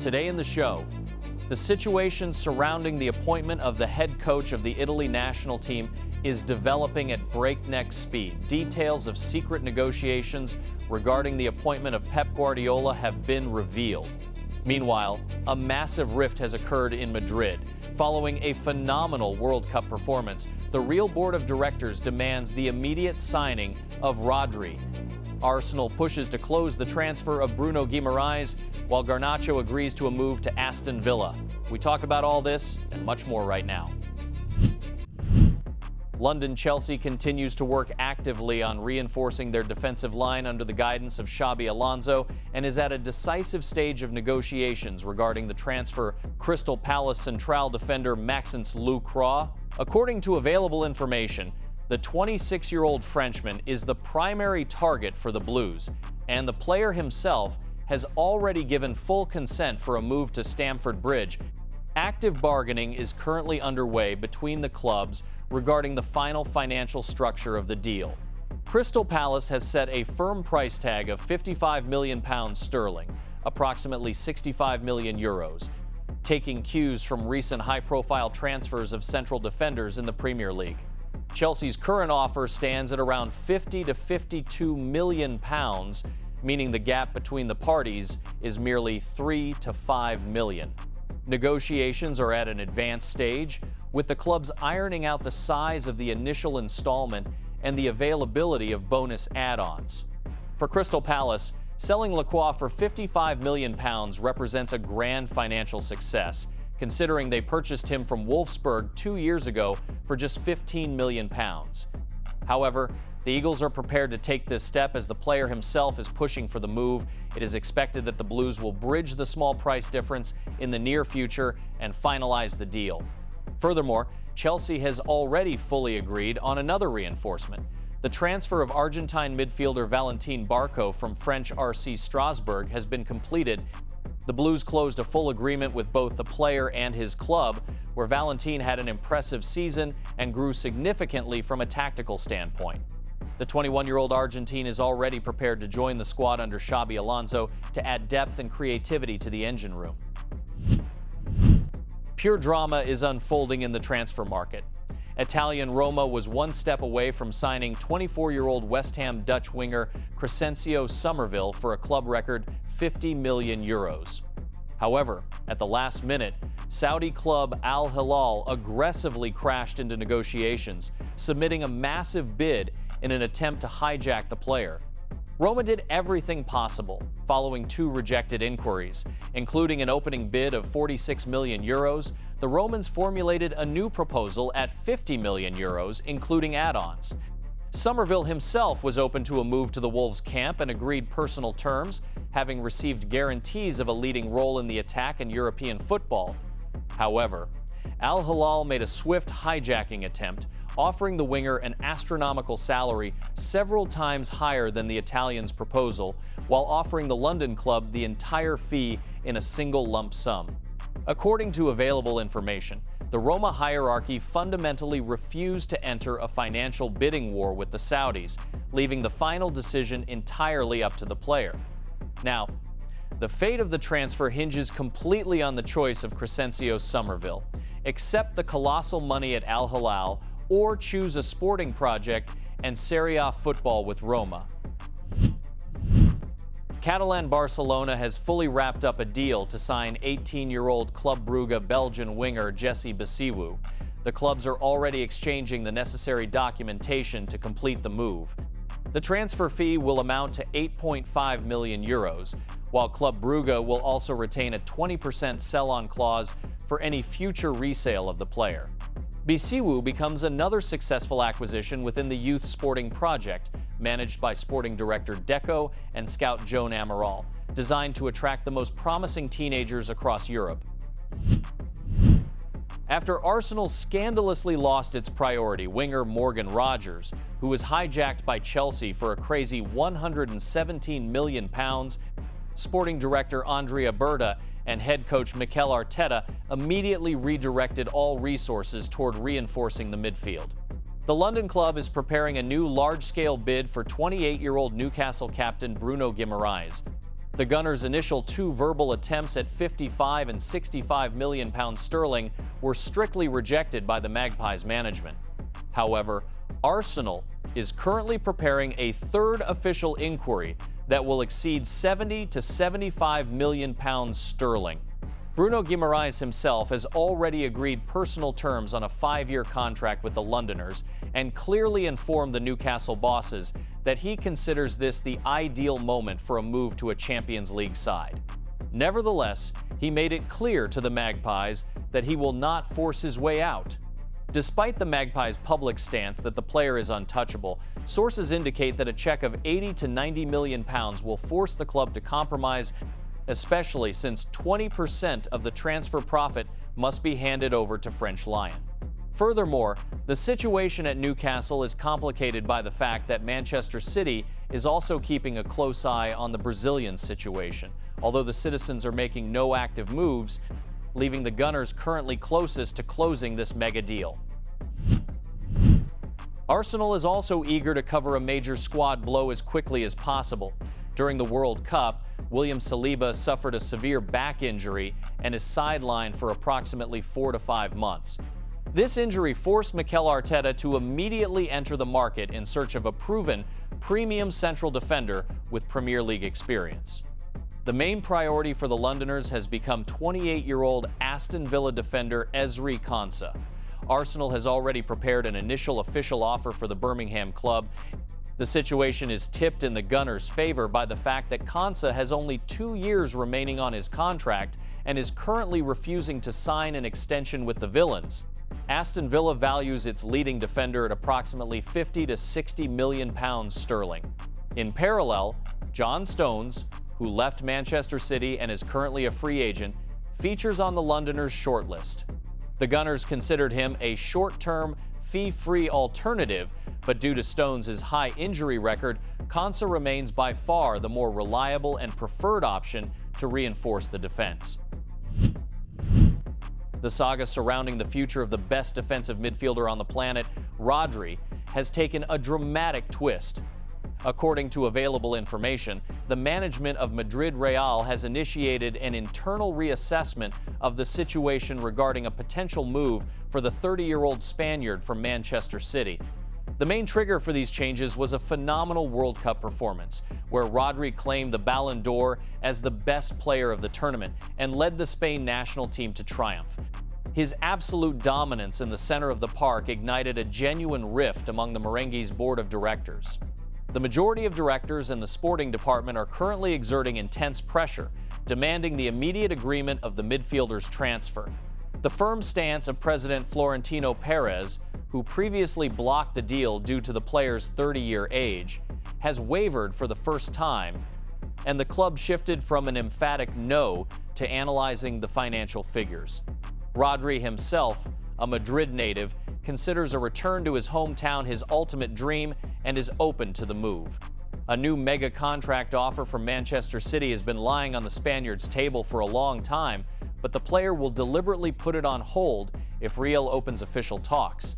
Today in the show, the situation surrounding the appointment of the head coach of the Italy national team is developing at breakneck speed. Details of secret negotiations regarding the appointment of Pep Guardiola have been revealed. Meanwhile, a massive rift has occurred in Madrid. Following a phenomenal World Cup performance, the Real Board of Directors demands the immediate signing of Rodri. Arsenal pushes to close the transfer of Bruno Guimarães, while Garnacho agrees to a move to Aston Villa. We talk about all this and much more right now. London Chelsea continues to work actively on reinforcing their defensive line under the guidance of Xabi Alonso and is at a decisive stage of negotiations regarding the transfer Crystal Palace central defender Maxence Lacroix. According to available information, the 26-year-old Frenchman is the primary target for the Blues, and the player himself has already given full consent for a move to Stamford Bridge. Active bargaining is currently underway between the clubs regarding the final financial structure of the deal. Crystal Palace has set a firm price tag of £55 million sterling, approximately 65 million euros, taking cues from recent high-profile transfers of central defenders in the Premier League. Chelsea's current offer stands at around £50 to £52 million, meaning the gap between the parties is merely £3 to £5 million. Negotiations are at an advanced stage, with the clubs ironing out the size of the initial installment and the availability of bonus add-ons. For Crystal Palace, selling Lacroix for £55 million represents a grand financial success, considering they purchased him from Wolfsburg 2 years ago for just £15 million. However, the Eagles are prepared to take this step as the player himself is pushing for the move. It is expected that the Blues will bridge the small price difference in the near future and finalize the deal. Furthermore, Chelsea has already fully agreed on another reinforcement. The transfer of Argentine midfielder Valentin Barco from French RC Strasbourg has been completed. The Blues closed a full agreement with both the player and his club, where Valentin had an impressive season and grew significantly from a tactical standpoint. The 21-year-old Argentine is already prepared to join the squad under Xabi Alonso to add depth and creativity to the engine room. Pure drama is unfolding in the transfer market. Italian Roma was one step away from signing 24-year-old West Ham Dutch winger Crescencio Somerville for a club record €50 million. However, at the last minute, Saudi club Al-Hilal aggressively crashed into negotiations, submitting a massive bid in an attempt to hijack the player. Roma did everything possible, following 2 rejected inquiries, including an opening bid of €46 million. The Romans formulated a new proposal at €50 million, including add-ons. Somerville himself was open to a move to the Wolves' camp and agreed personal terms, having received guarantees of a leading role in the attack in European football. However, Al-Hilal made a swift hijacking attempt, offering the winger an astronomical salary several times higher than the Italian's proposal, while offering the London club the entire fee in a single lump sum. According to available information, the Roma hierarchy fundamentally refused to enter a financial bidding war with the Saudis, leaving the final decision entirely up to the player. Now, the fate of the transfer hinges completely on the choice of Crescencio Somerville. Accept the colossal money at Al-Hilal or choose a sporting project and Serie A football with Roma. Catalan Barcelona has fully wrapped up a deal to sign 18-year-old Club Brugge Belgian winger Jesse Basiwu. The clubs are already exchanging the necessary documentation to complete the move. The transfer fee will amount to €8.5 million, while Club Brugge will also retain a 20% sell-on clause for any future resale of the player. Basiwu becomes another successful acquisition within the youth sporting project, managed by sporting director Deco and scout Joan Amaral, designed to attract the most promising teenagers across Europe. After Arsenal scandalously lost its priority winger Morgan Rogers, who was hijacked by Chelsea for a crazy £117 million, sporting director Andrea Berta and head coach Mikel Arteta immediately redirected all resources toward reinforcing the midfield. The London club is preparing a new large-scale bid for 28-year-old Newcastle captain Bruno Guimarães. The Gunners' initial two verbal attempts at 55 and 65 million pounds sterling were strictly rejected by the Magpies management. However, Arsenal is currently preparing a third official inquiry that will exceed 70 to 75 million pounds sterling. Bruno Guimarães himself has already agreed personal terms on a 5-year contract with the Londoners and clearly informed the Newcastle bosses that he considers this the ideal moment for a move to a Champions League side. Nevertheless, he made it clear to the Magpies that he will not force his way out. Despite the Magpies' public stance that the player is untouchable, sources indicate that a check of 80 to 90 million pounds will force the club to compromise, especially since 20% of the transfer profit must be handed over to French Lyon. Furthermore, the situation at Newcastle is complicated by the fact that Manchester City is also keeping a close eye on the Brazilian situation, although the citizens are making no active moves, leaving the Gunners currently closest to closing this mega deal. Arsenal is also eager to cover a major squad blow as quickly as possible. During the World Cup, William Saliba suffered a severe back injury and is sidelined for approximately 4 to 5 months. This injury forced Mikel Arteta to immediately enter the market in search of a proven premium central defender with Premier League experience. The main priority for the Londoners has become 28-year-old Aston Villa defender Ezri Konsa. Arsenal has already prepared an initial official offer for the Birmingham club. The situation is tipped in the Gunners' favor by the fact that Konsa has only 2 years remaining on his contract and is currently refusing to sign an extension with the Villains. Aston Villa values its leading defender at approximately 50 to 60 million pounds sterling. In parallel, John Stones, who left Manchester City and is currently a free agent, features on the Londoners' shortlist. The Gunners considered him a short-term, fee-free alternative, but due to Stones' high injury record, Konsa remains by far the more reliable and preferred option to reinforce the defense. The saga surrounding the future of the best defensive midfielder on the planet, Rodri, has taken a dramatic twist. According to available information, the management of Madrid Real has initiated an internal reassessment of the situation regarding a potential move for the 30-year-old Spaniard from Manchester City. The main trigger for these changes was a phenomenal World Cup performance, where Rodri claimed the Ballon d'Or as the best player of the tournament and led the Spain national team to triumph. His absolute dominance in the center of the park ignited a genuine rift among the Merengues' board of directors. The majority of directors in the sporting department are currently exerting intense pressure, demanding the immediate agreement of the midfielder's transfer. The firm stance of President Florentino Pérez, who previously blocked the deal due to the player's 30-year age, has wavered for the first time, and the club shifted from an emphatic no to analyzing the financial figures. Rodri himself, a Madrid native, considers a return to his hometown his ultimate dream and is open to the move. A new mega contract offer from Manchester City has been lying on the Spaniard's table for a long time, but the player will deliberately put it on hold if Real opens official talks.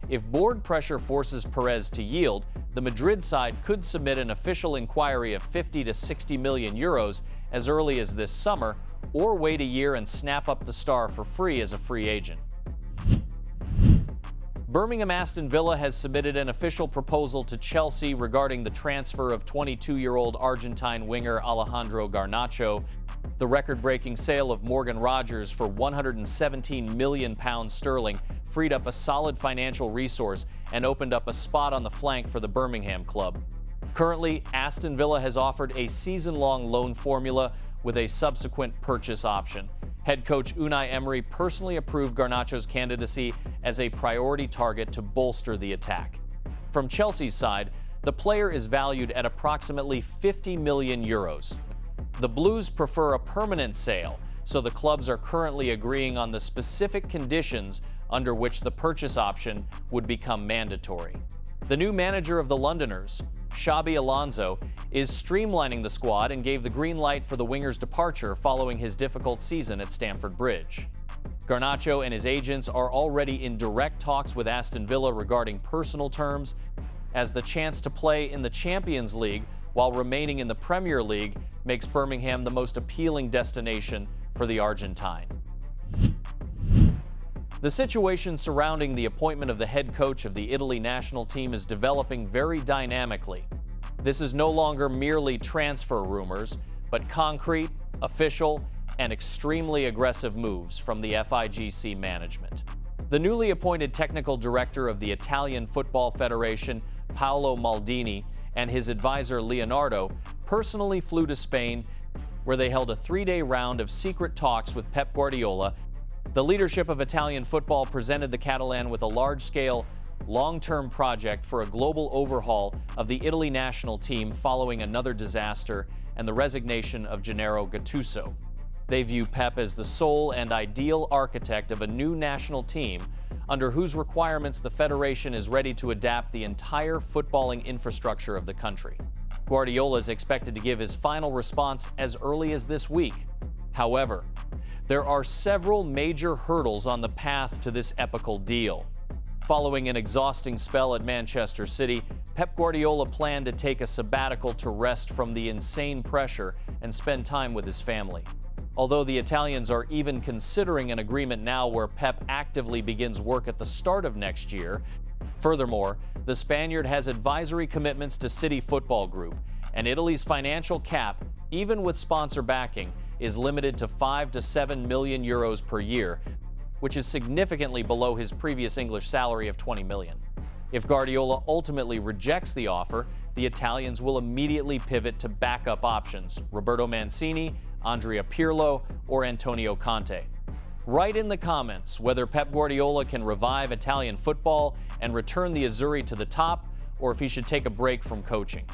If board pressure forces Perez to yield, the Madrid side could submit an official inquiry of 50 to 60 million euros as early as this summer, or wait a year and snap up the star for free as a free agent. Birmingham Aston Villa has submitted an official proposal to Chelsea regarding the transfer of 22-year-old Argentine winger Alejandro Garnacho. The record-breaking sale of Morgan Rogers for £117 million sterling freed up a solid financial resource and opened up a spot on the flank for the Birmingham club. Currently, Aston Villa has offered a season-long loan formula with a subsequent purchase option. Head coach Unai Emery personally approved Garnacho's candidacy as a priority target to bolster the attack. From Chelsea's side, the player is valued at approximately 50 million euros. The Blues prefer a permanent sale, so the clubs are currently agreeing on the specific conditions under which the purchase option would become mandatory. The new manager of the Londoners, Xabi Alonso, is streamlining the squad and gave the green light for the winger's departure following his difficult season at Stamford Bridge. Garnacho and his agents are already in direct talks with Aston Villa regarding personal terms, as the chance to play in the Champions League while remaining in the Premier League makes Birmingham the most appealing destination for the Argentine. The situation surrounding the appointment of the head coach of the Italy national team is developing very dynamically. This is no longer merely transfer rumors, but concrete, official, and extremely aggressive moves from the FIGC management. The newly appointed technical director of the Italian Football Federation, Paolo Maldini, and his advisor Leonardo personally flew to Spain, where they held a 3-day round of secret talks with Pep Guardiola. The leadership of Italian football presented the Catalan with a large-scale, long-term project for a global overhaul of the Italy national team following another disaster and the resignation of Gennaro Gattuso. They view Pep as the sole and ideal architect of a new national team under whose requirements the federation is ready to adapt the entire footballing infrastructure of the country. Guardiola is expected to give his final response as early as this week. However, there are several major hurdles on the path to this epical deal. Following an exhausting spell at Manchester City, Pep Guardiola planned to take a sabbatical to rest from the insane pressure and spend time with his family. Although the Italians are even considering an agreement now where Pep actively begins work at the start of next year. Furthermore, the Spaniard has advisory commitments to City Football Group, and Italy's financial cap, even with sponsor backing, is limited to 5 to 7 million euros per year, which is significantly below his previous English salary of 20 million. If Guardiola ultimately rejects the offer, the Italians will immediately pivot to backup options: Roberto Mancini, Andrea Pirlo, or Antonio Conte. Write in the comments whether Pep Guardiola can revive Italian football and return the Azzurri to the top, or if he should take a break from coaching.